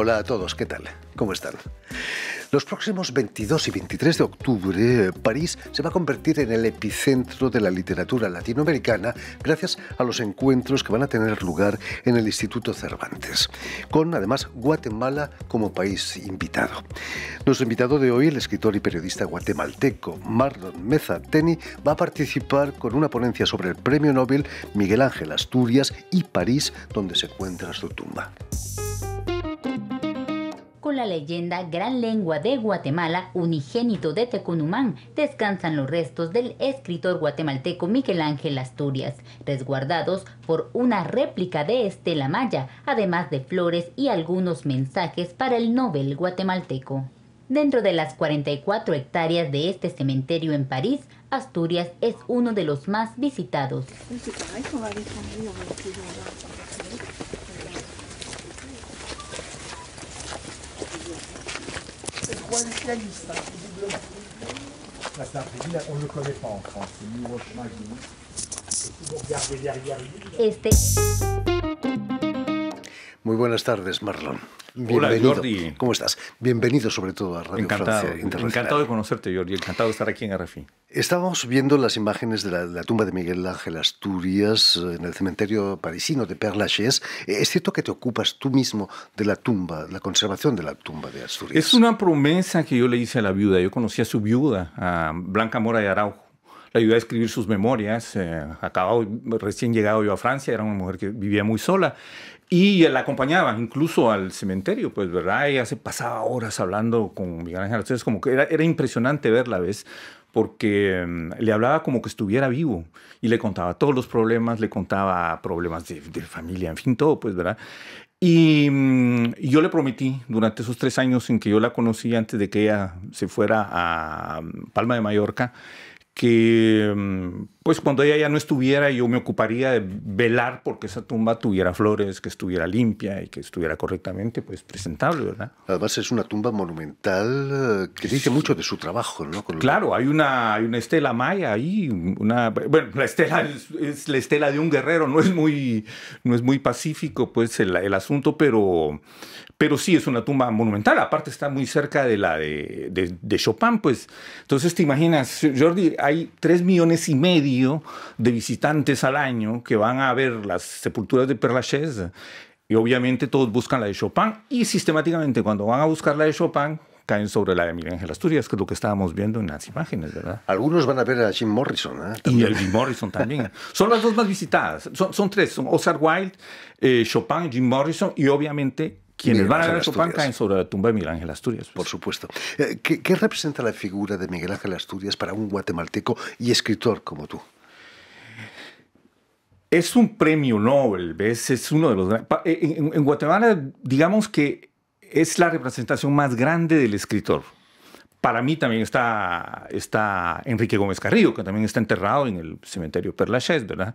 Hola a todos, ¿qué tal? ¿Cómo están? Los próximos 22 y 23 de octubre, París se va a convertir en el epicentro de la literatura latinoamericana gracias a los encuentros que van a tener lugar en el Instituto Cervantes, con además Guatemala como país invitado. Nuestro invitado de hoy, el escritor y periodista guatemalteco Marlon Meza Teni, va a participar con una ponencia sobre el Premio Nobel Miguel Ángel Asturias y París, donde se encuentra su tumba. Con la leyenda Gran Lengua de Guatemala, unigénito de Tecunumán, descansan los restos del escritor guatemalteco Miguel Ángel Asturias, resguardados por una réplica de Estela Maya, además de flores y algunos mensajes para el Nobel guatemalteco. Dentro de las 44 hectáreas de este cementerio en París, Asturias es uno de los más visitados. Muy buenas tardes, Marlon. Hola, Jordi. ¿Cómo estás? Bienvenido sobre todo a Radio Francia Internacional. Encantado de conocerte, Jordi. Encantado de estar aquí en RFI. Estábamos viendo las imágenes de la tumba de Miguel Ángel Asturias en el cementerio parisino de Père Lachaise. ¿Es cierto que te ocupas tú mismo de la tumba, la conservación de la tumba de Asturias? Es una promesa que yo le hice a la viuda. Yo conocí a su viuda, a Blanca Mora de Araujo. La ayudé a escribir sus memorias. Recién llegado yo a Francia, era una mujer que vivía muy sola. Y la acompañaba incluso al cementerio, pues, ¿verdad? Ella se pasaba horas hablando con Miguel Ángel Asturias, como que era impresionante verla, ¿ves? Porque le hablaba como que estuviera vivo y le contaba todos los problemas, le contaba problemas de familia, en fin, todo, pues, ¿verdad? Y yo le prometí durante esos 3 años en que yo la conocí, antes de que ella se fuera a Palma de Mallorca, que pues cuando ella ya no estuviera, yo me ocuparía de velar porque esa tumba tuviera flores, que estuviera limpia y que estuviera correctamente pues presentable, ¿verdad? Además es una tumba monumental que dice mucho de su trabajo, ¿no? Claro, hay una estela maya ahí, bueno, la estela es la estela de un guerrero, no es muy pacífico pues el asunto, pero sí es una tumba monumental. Aparte está muy cerca de la de Chopin, pues. Entonces te imaginas, Jordi, hay 3,5 millones de visitantes al año que van a ver las sepulturas de Père Lachaise, y obviamente todos buscan la de Chopin, y sistemáticamente cuando van a buscar la de Chopin caen sobre la de Miguel Ángel Asturias, que es lo que estábamos viendo en las imágenes, ¿verdad? Algunos van a ver a Jim Morrison, ¿eh? Y el Jim Morrison también. Son las 2 más visitadas. Son 3. Son Oscar Wilde, Chopin, Jim Morrison y obviamente quienes van a ver a Chopin caen sobre la tumba de Miguel Ángel Asturias. Pues. Por supuesto. ¿Qué representa la figura de Miguel Ángel Asturias para un guatemalteco y escritor como tú? Es un premio Nobel, ¿ves? Es uno de los... En Guatemala, digamos que es la representación más grande del escritor. Para mí también está Enrique Gómez Carrillo, que también está enterrado en el cementerio Père Lachaise, ¿verdad?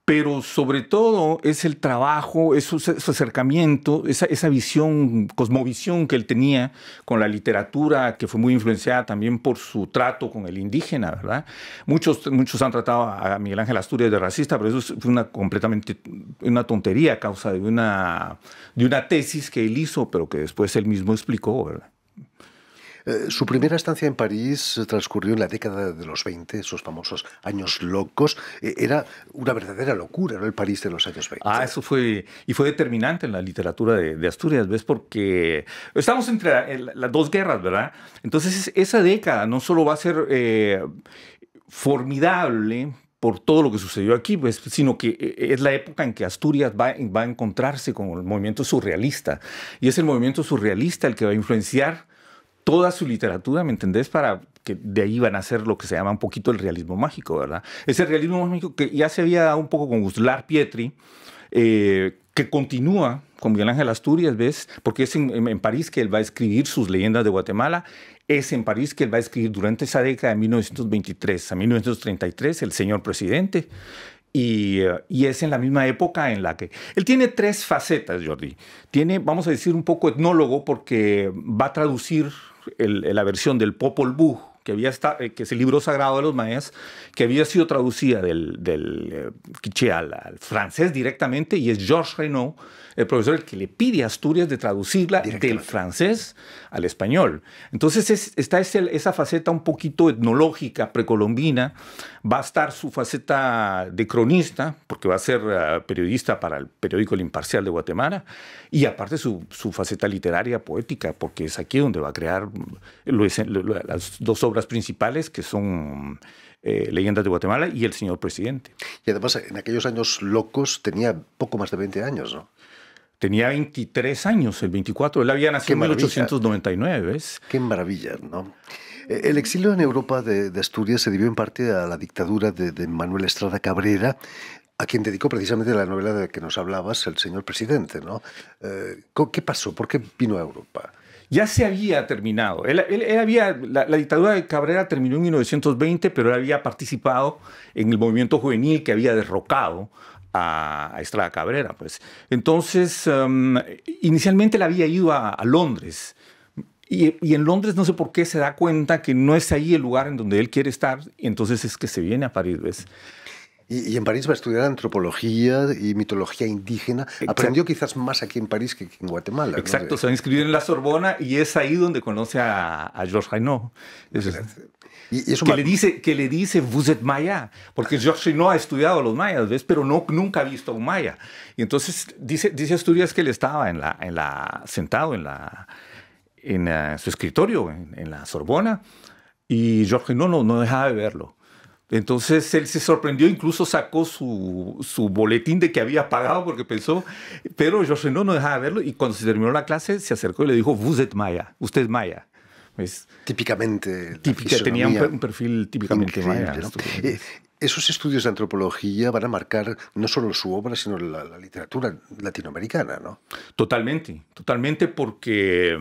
Pero sobre todo es el trabajo, su acercamiento, esa visión, cosmovisión que él tenía con la literatura, que fue muy influenciada también por su trato con el indígena, ¿verdad? Muchos han tratado a Miguel Ángel Asturias de racista, pero eso fue completamente una tontería a causa de una tesis que él hizo, pero que después él mismo explicó, ¿verdad? Su primera estancia en París transcurrió en la década de los 20, esos famosos años locos. Era una verdadera locura, ¿no? El París de los años 20. Eso fue determinante en la literatura de Asturias, ¿ves? Porque estamos entre las 2 guerras, ¿verdad? Entonces esa década no solo va a ser formidable por todo lo que sucedió aquí, pues, sino que es la época en que Asturias va a encontrarse con el movimiento surrealista. Y es el movimiento surrealista el que va a influenciar toda su literatura, ¿me entendés? Para que de ahí van a ser lo que se llama un poquito el realismo mágico, ¿verdad? Ese realismo mágico que ya se había dado un poco con Gustave Pietri, que continúa con Miguel Ángel Asturias, ¿ves? Porque es en París que él va a escribir sus leyendas de Guatemala. Es en París que él va a escribir durante esa década de 1923 a 1933 El Señor Presidente. Y es en la misma época en la que... Él tiene 3 facetas, Jordi. Tiene, vamos a decir, un poco etnólogo, porque va a traducir la versión del Popol Vuh que es el libro sagrado de los mayas, que había sido traducida del quiché al francés directamente, y es Georges Reynaud, el profesor, el que le pide a Asturias de traducirla del francés al español. Entonces está esa faceta un poquito etnológica, precolombina. Va a estar su faceta de cronista, porque va a ser periodista para el periódico El Imparcial de Guatemala, y aparte su faceta literaria, poética, porque es aquí donde va a crear las dos obras principales, que son Leyendas de Guatemala y El Señor Presidente. Y además, en aquellos años locos tenía poco más de 20 años, ¿no? Tenía 23 años, el 24. Él había nacido en 1899, ¿ves? Qué maravilla, ¿no? El exilio en Europa de Asturias se debió en parte a la dictadura de Manuel Estrada Cabrera, a quien dedicó precisamente la novela de que nos hablabas, El Señor Presidente, ¿no? ¿Qué pasó? ¿Por qué vino a Europa? Ya se había terminado. La dictadura de Cabrera terminó en 1920, pero él había participado en el movimiento juvenil que había derrocado a Estrada Cabrera, pues. Entonces, inicialmente él había ido a Londres, y en Londres no sé por qué se da cuenta que no es ahí el lugar en donde él quiere estar, y entonces es que se viene a París, ¿ves? Y en París va a estudiar antropología y mitología indígena. Exacto. Aprendió quizás más aquí en París que en Guatemala. Exacto, ¿no? Se va a inscribir en la Sorbona, y es ahí donde conoce a Georges Reynaud. Y eso que le dice, vous êtes maya, porque Georges Reynaud ha estudiado a los mayas, ¿ves? Pero nunca ha visto a un maya. Y entonces dice Asturias que él estaba sentado en su escritorio, en la Sorbona, y Georges Reynaud no dejaba de verlo. Entonces él se sorprendió, incluso sacó su boletín de que había pagado porque pensó, pero Georges Reynaud no dejaba de verlo, y cuando se terminó la clase se acercó y le dijo, vous êtes maya, usted es maya. ¿Ves? Típicamente. Tenía un perfil típicamente maya. ¿No? Esos estudios de antropología van a marcar no solo su obra, sino la literatura latinoamericana, ¿no? Totalmente porque...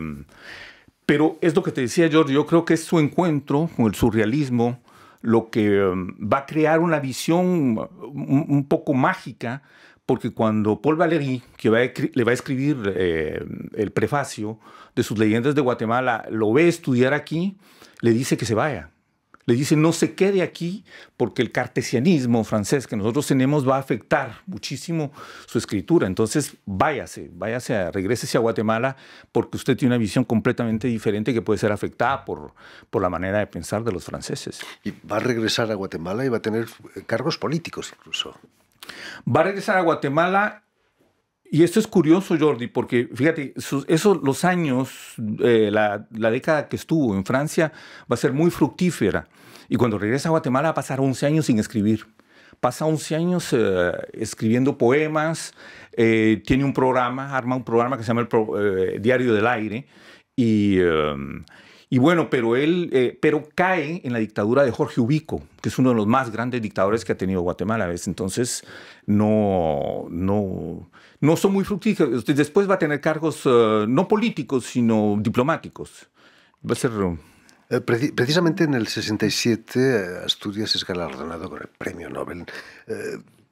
Pero es lo que te decía, George, yo creo que es su encuentro con el surrealismo lo que va a crear una visión un poco mágica, porque cuando Paul Valéry, que le va a escribir el prefacio de sus Leyendas de Guatemala, lo ve estudiar aquí, le dice que se vaya. Le dice, no se quede aquí, porque el cartesianismo francés que nosotros tenemos va a afectar muchísimo su escritura. Entonces, regrésese a Guatemala, porque usted tiene una visión completamente diferente que puede ser afectada por la manera de pensar de los franceses. Y va a regresar a Guatemala y va a tener cargos políticos incluso. Va a regresar a Guatemala, y esto es curioso, Jordi, porque fíjate, los años, la década que estuvo en Francia va a ser muy fructífera, y cuando regresa a Guatemala va a pasar 11 años sin escribir. Pasa 11 años escribiendo poemas, tiene un programa, arma un programa que se llama el Diario del Aire, y bueno, pero cae en la dictadura de Jorge Ubico, que es uno de los más grandes dictadores que ha tenido Guatemala, ¿ves? Entonces, no son muy fructíferos. Después va a tener cargos no políticos, sino diplomáticos. Va a ser... Precisamente en el 67, Asturias es galardonado con el Premio Nobel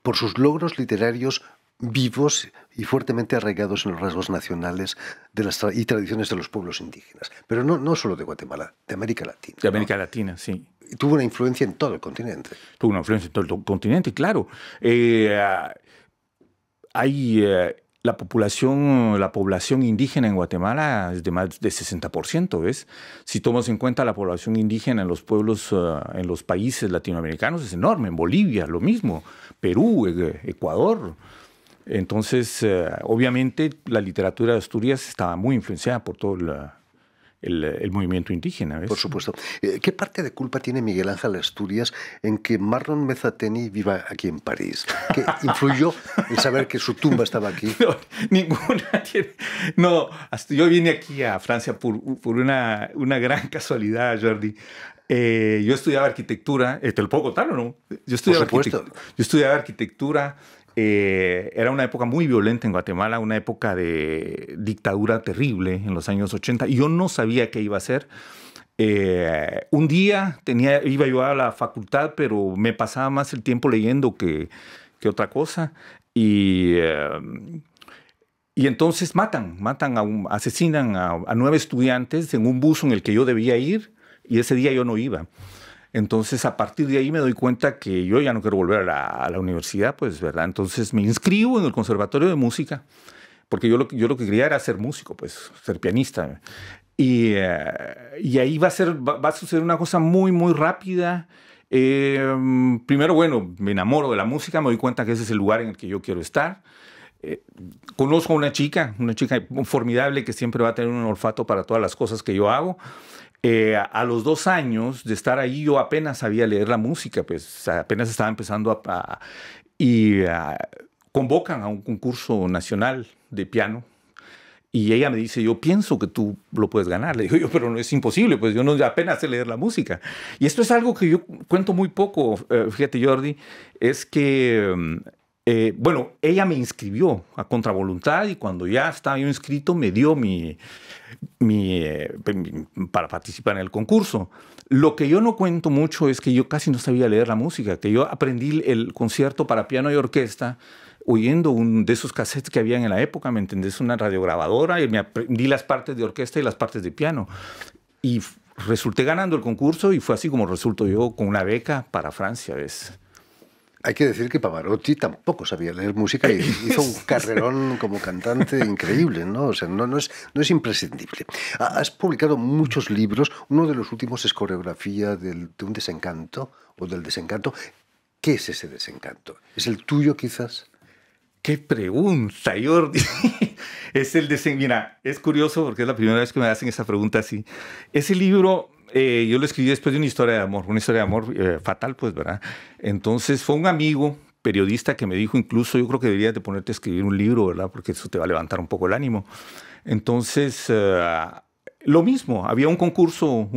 por sus logros literarios vivos y fuertemente arraigados en los rasgos nacionales y tradiciones de los pueblos indígenas. Pero no solo de Guatemala, de América Latina. De América Latina, sí. Y tuvo una influencia en todo el continente. Tuvo una influencia en todo el continente, claro. La población indígena en Guatemala es de más de 60%, ¿ves? Si tomas en cuenta la población indígena en los pueblos, en los países latinoamericanos, es enorme. En Bolivia, lo mismo. Perú, Ecuador. Entonces, obviamente, la literatura de Asturias estaba muy influenciada por todo el movimiento indígena, ¿ves? Por supuesto. ¿Qué parte de culpa tiene Miguel Ángel Asturias en que Marlon Mezzateni viva aquí en París? ¿Qué influyó el saber que su tumba estaba aquí? No, ninguna tiene. No, yo vine aquí a Francia por una gran casualidad, Jordi. Yo estudiaba arquitectura. ¿Te lo puedo contar o no? Yo estudiaba arquitectura. Era una época muy violenta en Guatemala, una época de dictadura terrible en los años 80, y yo no sabía qué iba a hacer. Un día iba yo a la facultad, pero me pasaba más el tiempo leyendo que otra cosa, y entonces asesinan a 9 estudiantes en un bus en el que yo debía ir. y ese día yo no iba. Entonces, a partir de ahí me doy cuenta que yo ya no quiero volver a la universidad, pues, ¿verdad? Entonces me inscribo en el Conservatorio de Música, porque yo lo que quería era ser músico, pues, ser pianista. Y ahí va a suceder una cosa muy, muy rápida. Primero, bueno, me enamoro de la música, me doy cuenta que ese es el lugar en el que yo quiero estar. Conozco a una chica formidable que siempre va a tener un olfato para todas las cosas que yo hago. A los 2 años de estar ahí, yo apenas sabía leer la música, pues apenas estaba empezando convocan a un concurso nacional de piano. Y ella me dice, yo pienso que tú lo puedes ganar. Le digo yo, pero no es imposible, pues yo no apenas sé leer la música. Y esto es algo que yo cuento muy poco, fíjate Jordi, es que, bueno, ella me inscribió a contravoluntad y cuando ya estaba yo inscrito me dio para participar en el concurso. Lo que yo no cuento mucho es que yo casi no sabía leer la música, que yo aprendí el concierto para piano y orquesta oyendo de esos cassettes que habían en la época, ¿me entendés? Una radiograbadora, y me aprendí las partes de orquesta y las partes de piano. Y resulté ganando el concurso y fue así como resulto yo con una beca para Francia, ¿ves? Hay que decir que Pavarotti tampoco sabía leer música y hizo un carrerón como cantante increíble, ¿no? O sea, no es imprescindible. Has publicado muchos libros. Uno de los últimos es Coreografía de un desencanto o del desencanto. ¿Qué es ese desencanto? ¿Es el tuyo quizás? ¡Qué pregunta, Jordi! Mira, es curioso porque es la primera vez que me hacen esa pregunta así. Ese libro yo lo escribí después de una historia de amor fatal, pues, ¿verdad? Entonces fue un amigo periodista que me dijo, incluso yo creo que deberías de ponerte a escribir un libro, ¿verdad? Porque eso te va a levantar un poco el ánimo. Entonces, lo mismo, había un concurso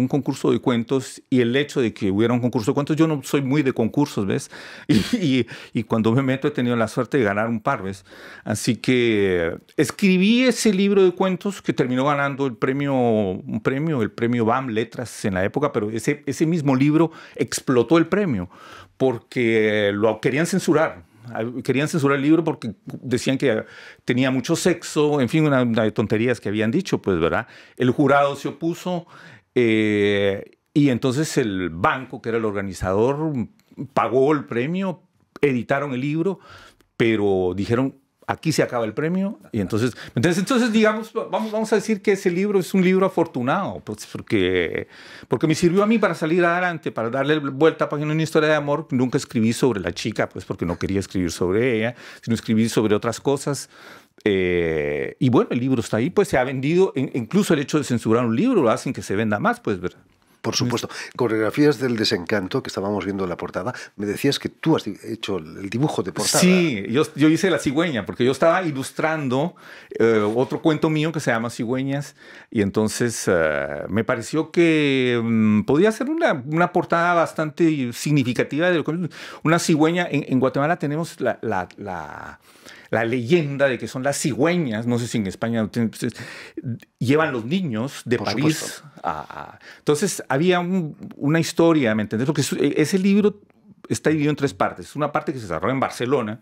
de cuentos y el hecho de que hubiera un concurso de cuentos, yo no soy muy de concursos, ¿ves? Y cuando me meto he tenido la suerte de ganar un par, ¿ves? Así que escribí ese libro de cuentos que terminó ganando el premio BAM Letras en la época, pero ese mismo libro explotó el premio porque lo querían censurar. Querían censurar el libro porque decían que tenía mucho sexo, en fin, una de tonterías que habían dicho, pues, ¿verdad? El jurado se opuso y entonces el banco, que era el organizador, pagó el premio, editaron el libro, pero dijeron, aquí se acaba el premio. Y entonces digamos, vamos a decir que ese libro es un libro afortunado, pues, porque me sirvió a mí para salir adelante, para darle vuelta a página una historia de amor. Nunca escribí sobre la chica, pues porque no quería escribir sobre ella, sino escribí sobre otras cosas. Y bueno, el libro está ahí, pues se ha vendido. Incluso el hecho de censurar un libro lo hacen que se venda más, pues, ¿verdad? Por supuesto. Coreografías del desencanto, que estábamos viendo en la portada, me decías que tú has hecho el dibujo de portada. Sí, yo hice La cigüeña, porque yo estaba ilustrando otro cuento mío que se llama Cigüeñas, y entonces me pareció que podía ser una portada bastante significativa. Una cigüeña, en Guatemala tenemos la leyenda de que son las cigüeñas, no sé si en España llevan los niños de París entonces había una historia, ¿me entendés? Porque ese libro está dividido en 3 partes. Una parte que se desarrolla en Barcelona,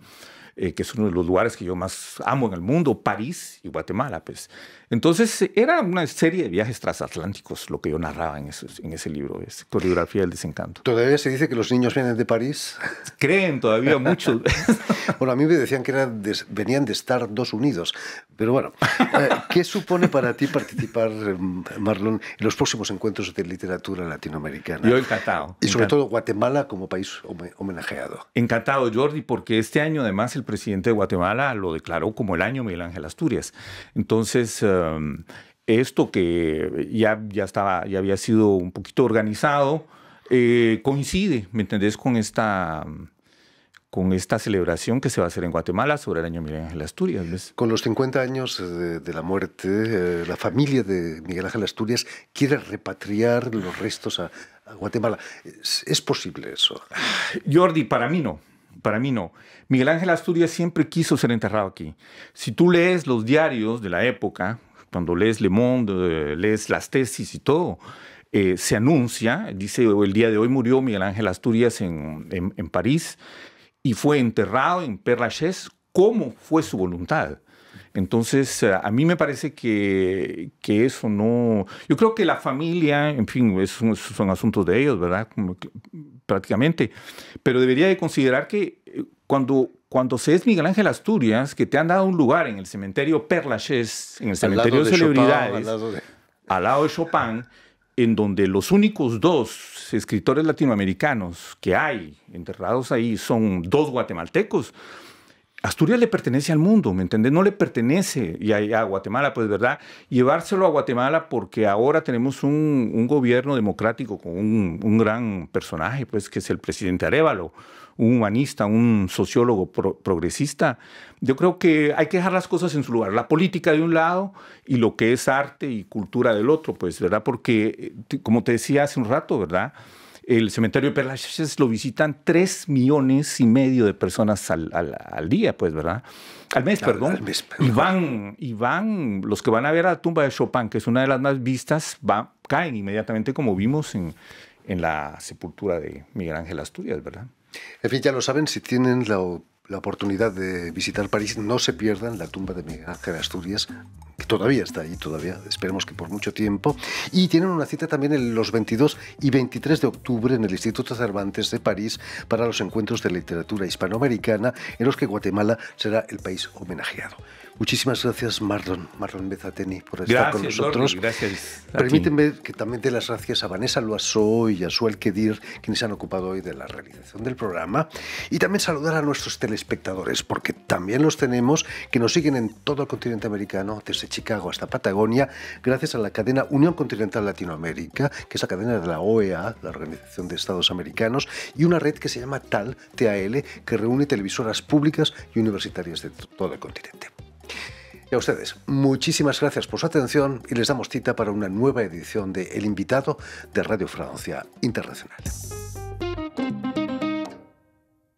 que es uno de los lugares que yo más amo en el mundo, París y Guatemala, pues. Entonces era una serie de viajes transatlánticos lo que yo narraba en ese libro, es Coreografía del desencanto. ¿Todavía se dice que los niños vienen de París? Creen todavía muchos. Bueno, a mí me decían que venían de Estados Unidos, pero bueno, ¿qué supone para ti participar, Marlon, en los próximos encuentros de literatura latinoamericana? Yo encantado. Y sobre todo Guatemala como país homenajeado. Encantado, Jordi, porque este año además el presidente de Guatemala lo declaró como el año Miguel Ángel Asturias. Entonces, esto que ya había sido un poquito organizado, coincide, ¿me entendés?, con esta celebración que se va a hacer en Guatemala sobre el año Miguel Ángel Asturias, ¿ves? Con los 50 años de la muerte, la familia de Miguel Ángel Asturias quiere repatriar los restos a Guatemala. ¿Es posible eso? Jordi, para mí no. Miguel Ángel Asturias siempre quiso ser enterrado aquí. Si tú lees los diarios de la época, cuando lees Le Monde, lees las tesis y todo, se anuncia, dice, el día de hoy murió Miguel Ángel Asturias en París y fue enterrado en Père Lachaise como fue su voluntad. Entonces, a mí me parece que eso no... Yo creo que la familia, en fin, son asuntos de ellos, ¿verdad? Prácticamente. Pero debería de considerar que cuando se es Miguel Ángel Asturias, que te han dado un lugar en el cementerio Père Lachaise, en el cementerio de celebridades, al lado de Chopin, en donde los únicos dos escritores latinoamericanos que hay enterrados ahí son dos guatemaltecos. Asturias le pertenece al mundo, ¿me entiendes? No le pertenece y a Guatemala, pues, ¿verdad? Llevárselo a Guatemala porque ahora tenemos un gobierno democrático con un gran personaje, pues, que es el presidente Arévalo, un humanista, un sociólogo progresista. Yo creo que hay que dejar las cosas en su lugar. La política de un lado y lo que es arte y cultura del otro, pues, ¿verdad? Porque, como te decía hace un rato, ¿verdad? El cementerio de Père Lachaise lo visitan 3,5 millones de personas al día, pues, ¿verdad? Al mes, perdón. Al mes, perdón. Y van, los que van a ver a la tumba de Chopin, que es una de las más vistas, caen inmediatamente, como vimos en la sepultura de Miguel Ángel Asturias, ¿verdad? En fin, ya lo saben, si tienen la oportunidad de visitar París, no se pierdan la tumba de Miguel Ángel Asturias, que todavía está ahí, esperemos que por mucho tiempo. Y tienen una cita también en los 22 y 23 de octubre en el Instituto Cervantes de París para los encuentros de literatura hispanoamericana, en los que Guatemala será el país homenajeado. Muchísimas gracias, Marlon Bezateni, por estar con nosotros. Gracias. Permítanme que también dé las gracias a Vanessa Loiseau y a Suel Kedir, quienes se han ocupado hoy de la realización del programa. Y también saludar a nuestros telespectadores, porque también los tenemos, que nos siguen en todo el continente americano, desde Chicago hasta Patagonia, gracias a la cadena Unión Continental Latinoamérica, que es la cadena de la OEA, la Organización de Estados Americanos, y una red que se llama TAL, que reúne televisoras públicas y universitarias de todo el continente. Y a ustedes, muchísimas gracias por su atención y les damos cita para una nueva edición de El Invitado de Radio Francia Internacional.